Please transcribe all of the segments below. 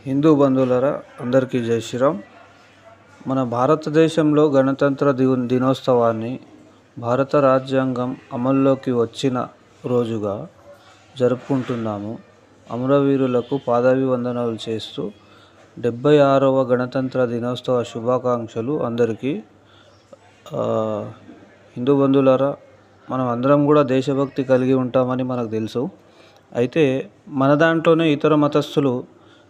హిందూ బంధువులారా అందరికీ జై శ్రీరామ్. మన భారతదేశంలో గణతంత్ర దినోత్సవాన్ని భారత రాజ్యాంగం అమల్లోకి వచ్చిన రోజుగా జరుపుకుంటున్నాము. అమరవీరులకు పాదాభివందనాలు చేస్తూ 76వ గణతంత్ర దినోత్సవ శుభాకాంక్షలు అందరికీ. హిందూ బంధువులారా, మనం అందరం కూడా దేశభక్తి కలిగి ఉంటామని మనకు తెలుసు. అయితే మన దాంట్లోనే ఇతర మతస్థులు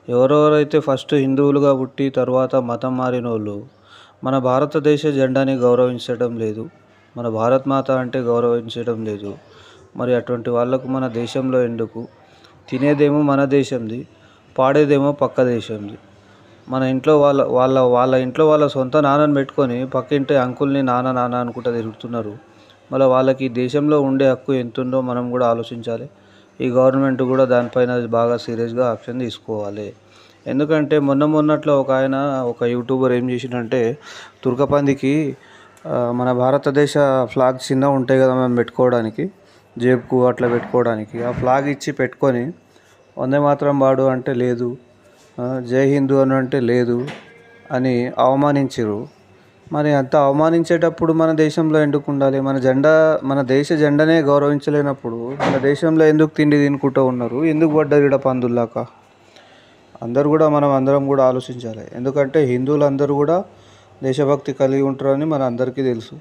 ఎవరెవరైతే ఫస్ట్ హిందువులుగా పుట్టి తర్వాత మతం మారిన వాళ్ళు మన భారతదేశ జెండాని గౌరవించడం లేదు, మన భారత్ మాత అంటే గౌరవించడం లేదు. మరి అటువంటి వాళ్ళకు మన దేశంలో ఎందుకు? తినేదేమో మన దేశంది, పాడేదేమో పక్క దేశంది. మన ఇంట్లో వాళ్ళ ఇంట్లో వాళ్ళ సొంత నాన్నని పెట్టుకొని పక్కింటి అంకుల్ని నాన్న అనుకుంటూ తిరుగుతున్నారు. మళ్ళీ వాళ్ళకి దేశంలో ఉండే హక్కు ఎంతుందో మనం కూడా ఆలోచించాలి. ఈ గవర్నమెంట్ కూడా దానిపైన బాగా సీరియస్గా యాక్షన్ తీసుకోవాలి. ఎందుకంటే మొన్నట్లో ఒక యూట్యూబర్ ఏం చేసిండంటే, తుర్కపందికి మన భారతదేశ ఫ్లాగ్ చిన్న ఉంటాయి కదా మనం పెట్టుకోవడానికి, జేబుకు అట్లా పెట్టుకోవడానికి, ఆ ఫ్లాగ్ ఇచ్చి పెట్టుకొని వందే మాత్రం పాడు అంటే లేదు, జై హిందూ అని అంటే లేదు అని అవమానించారు. మరి అంత అవమానించేటప్పుడు మన దేశంలో ఎందుకు ఉండాలి? మన దేశ జెండానే గౌరవించలేనప్పుడు మన దేశంలో ఎందుకు తిండి తినుకుంటూ ఉన్నారు? ఎందుకు పడ్డారు ఇక్కడ పందుల్లాక? మనం అందరం కూడా ఆలోచించాలి. ఎందుకంటే హిందువులందరూ కూడా దేశభక్తి కలిగి ఉంటారని మన అందరికీ తెలుసు.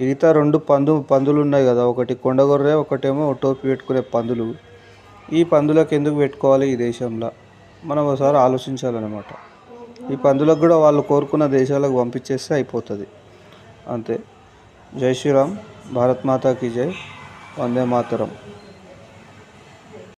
మిగతా రెండు పందులు ఉన్నాయి కదా, ఒకటి కొండగొర్రె, ఒకటేమో టోపీ పెట్టుకునే పందులు. ఈ పందులకు ఎందుకు పెట్టుకోవాలి ఈ దేశంలో? మనం ఒకసారి ఆలోచించాలన్నమాట. ఈ పందులకు కూడా వాళ్ళు కోరుకున్న దేశాలకు పంపించేస్తే అయిపోతుంది, అంతే. జై శ్రీరామ్. భారత్ మాతాకి జై. వందే మాతరం.